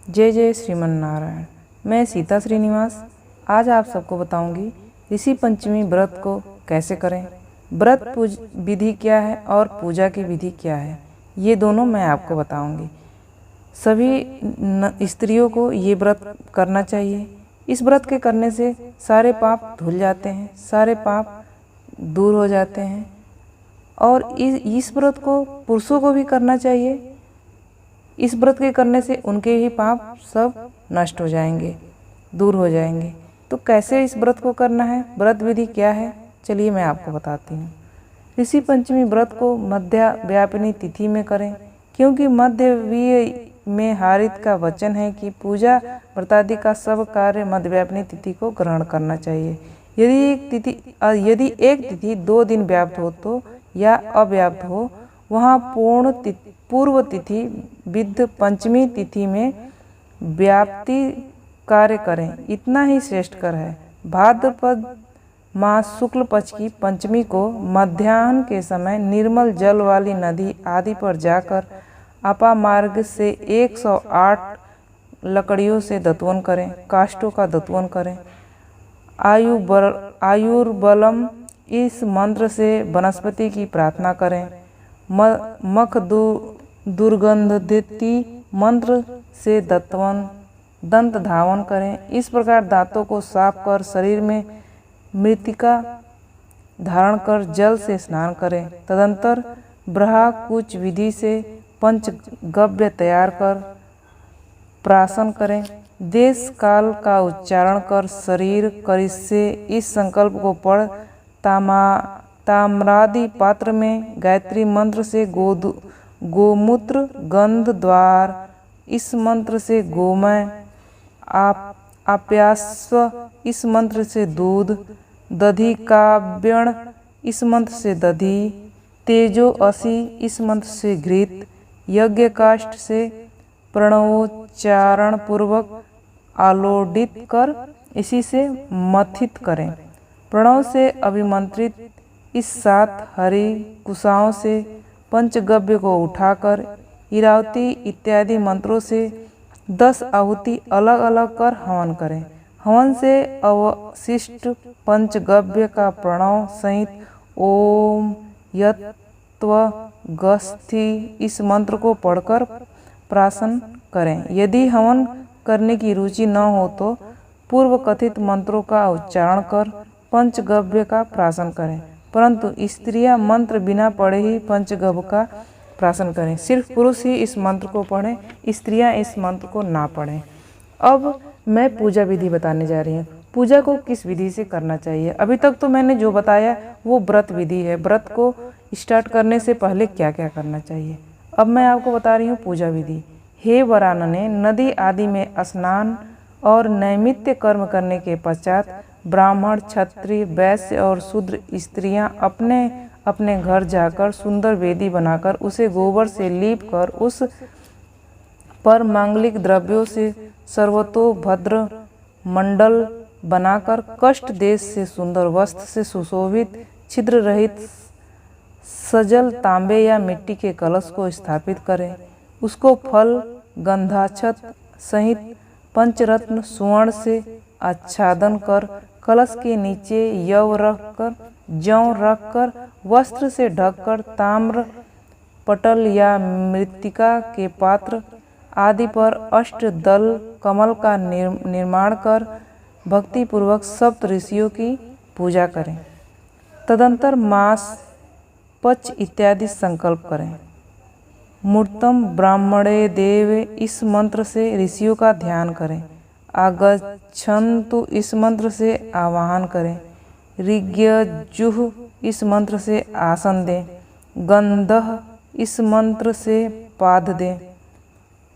जय जय श्रीमन नारायण। मैं सीता श्रीनिवास आज आप सबको बताऊंगी ऋषि पंचमी व्रत को कैसे करें, व्रत विधि क्या है और पूजा की विधि क्या है, ये दोनों मैं आपको बताऊंगी। सभी स्त्रियों को ये व्रत करना चाहिए। इस व्रत के करने से सारे पाप धुल जाते हैं, सारे पाप दूर हो जाते हैं। और इस व्रत को पुरुषों को भी करना चाहिए। इस व्रत के करने से उनके ही पाप सब नष्ट हो जाएंगे, दूर हो जाएंगे। तो कैसे इस व्रत को करना है, व्रत विधि क्या है, चलिए मैं आपको बताती हूँ। ऋषि पंचमी व्रत को मध्य व्यापिनी तिथि में करें, क्योंकि मध्य में हारित का वचन है कि पूजा व्रतादि का सब कार्य मध्य व्यापिनी तिथि को ग्रहण करना चाहिए। यदि एक तिथि 2 दिन व्याप्त हो तो या अव्याप्त हो, वहाँ पूर्व तिथि विद्ध पंचमी तिथि में व्याप्ति कार्य करें, इतना ही श्रेष्ठकर है। भाद्रपद मास शुक्ल पक्ष की पंचमी को मध्याह्न के समय निर्मल जल वाली नदी आदि पर जाकर अपामार्ग से 108 लकड़ियों से दत्वन करें, काष्ठों का दत्वन करें। आयुर्बलम इस मंत्र से वनस्पति की प्रार्थना करें। मख दुर्गंधति मंत्र से दंत धावन करें। इस प्रकार दांतों को साफ कर शरीर में मृतिका धारण कर जल से स्नान करें। तदंतर ब्रह्मकुच विधि से पंचगव्य तैयार कर प्राशन करें। देश काल का उच्चारण कर शरीर करिष्ये इस संकल्प को पढ़ ताम्रादि पात्र में गायत्री मंत्र से गोमूत्र गंध द्वार इस मंत्र से गोमय, आप्यास्व इस मंत्र से दूध, दधि काव्यण इस मंत्र से दधि, तेजो असी इस मंत्र से घृत, यज्ञ काष्ठ से प्रणवोच्चारण पूर्वक आलोडित कर इसी से मथित करें। प्रणव से अभिमंत्रित इस 7 हरि कुशाओं से पंचगव्य को उठाकर इरावती इत्यादि मंत्रों से 10 आहुति अलग अलग कर हवन करें। हवन से अवशिष्ट पंचगव्य का प्रणव सहित ओम यत्व गस्थि इस मंत्र को पढ़कर प्राशन करें। यदि हवन करने की रुचि न हो तो पूर्व कथित मंत्रों का उच्चारण कर पंचगव्य का प्राशन करें, परंतु स्त्रियां मंत्र बिना पढ़े ही पंचगव्य का प्राशन करें। सिर्फ पुरुष ही इस मंत्र को पढ़ें, स्त्रियां इस मंत्र को ना पढ़ें। अब मैं पूजा विधि बताने जा रही हूँ। पूजा को किस विधि से करना चाहिए। अभी तक तो मैंने जो बताया वो व्रत विधि है, व्रत को स्टार्ट करने से पहले क्या क्या करना चाहिए। अब मैं आपको बता रही हूँ पूजा विधि। हे वरानने, नदी आदि में स्नान और नैमित्य कर्म करने के पश्चात ब्राह्मण, क्षत्रिय, वैश्य और शूद्र स्त्रियां अपने अपने घर जाकर सुंदर वेदी बनाकर उसे गोबर से लीप कर उस पर मांगलिक द्रव्यों से सर्वतोभद्र मंडल बनाकर कष्ट देश से सुंदर वस्त्र से सुशोभित छिद्र रहित सजल तांबे या मिट्टी के कलश को स्थापित करें। उसको फल गंधाक्षत सहित पंचरत्न सुवर्ण से आच्छादन कर कलश के नीचे जौ रखकर वस्त्र से ढककर ताम्र पटल या मृत्तिका के पात्र आदि पर अष्टदल कमल का निर्माण कर भक्तिपूर्वक सप्त ऋषियों की पूजा करें। तदंतर मास पच इत्यादि संकल्प करें। मूर्तम ब्राह्मणे देव इस मंत्र से ऋषियों का ध्यान करें। आगच्छन्तु इस मंत्र से आवाहन करें। ऋग्यजुः इस मंत्र से आसन दें। गंधः इस मंत्र से पाद दें।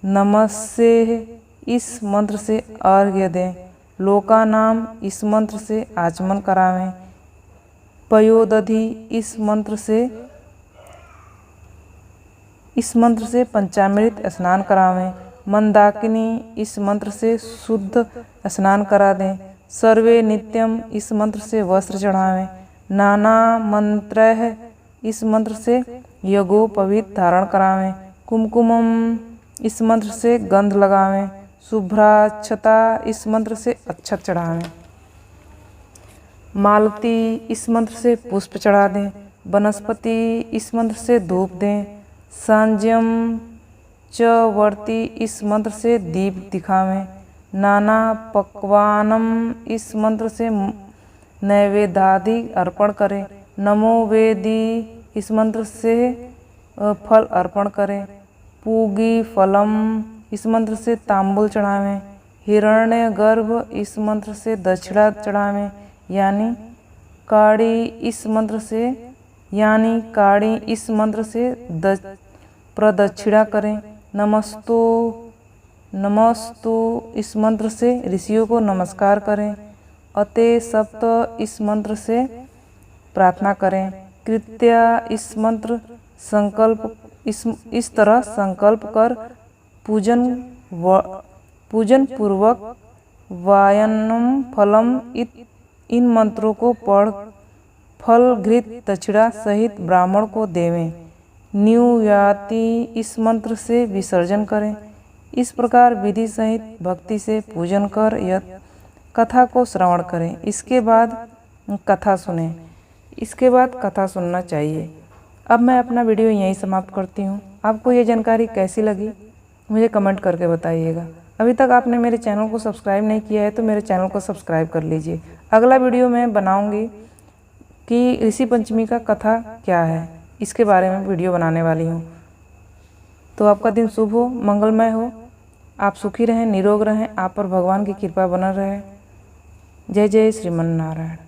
नमस्ते इस मंत्र से अर्घ्य दें। लोकानाम इस मंत्र से आचमन करावें। पयोदधि इस मंत्र से पंचामृत स्नान करावें। मंदाकिनी इस मंत्र से शुद्ध स्नान करा दें। सर्वे नित्यम इस मंत्र से वस्त्र चढ़ावें। नाना मंत्रः इस मंत्र से यज्ञोपवीत धारण करावें। कुमकुमम इस मंत्र से गंध लगावें। शुभ्राक्षता इस मंत्र से अक्षत चढ़ावें। मालती इस मंत्र से पुष्प चढ़ा दें। वनस्पति इस मंत्र से धूप दें। संयम च वर्ती इस मंत्र से दीप दिखावें। नाना पक्वानम इस मंत्र से नैवेद्यादि अर्पण करें। नमो वेदी इस मंत्र से फल अर्पण करें। पूगी फलम इस मंत्र से तांबूल चढ़ावें। हिरण्य गर्भ इस मंत्र से दक्षिणा चढ़ावें, यानी काड़ी इस मंत्र से प्रदक्षिणा करें। नमस्तु इस मंत्र से ऋषियों को नमस्कार करें। अते सप्त इस मंत्र से प्रार्थना करें। कृत्या इस मंत्र इस तरह संकल्प कर पूजन पूर्वक वायनम फलम इन मंत्रों को पढ़ फल घृत दक्षिणा सहित ब्राह्मण को देवें। न्यूयाति इस मंत्र से विसर्जन करें। इस प्रकार विधि सहित भक्ति से पूजन कर यह कथा को श्रवण करें। इसके बाद कथा सुनना चाहिए। अब मैं अपना वीडियो यहीं समाप्त करती हूँ। आपको ये जानकारी कैसी लगी मुझे कमेंट करके बताइएगा। अभी तक आपने मेरे चैनल को सब्सक्राइब नहीं किया है तो मेरे चैनल को सब्सक्राइब कर लीजिए। अगला वीडियो मैं बनाऊंगी कि ऋषि पंचमी का कथा क्या है, इसके बारे में वीडियो बनाने वाली हूँ। तो आपका दिन शुभ हो, मंगलमय हो, आप सुखी रहें, निरोग रहें, आप पर भगवान की कृपा बना रहे। जय जय श्रीमन नारायण।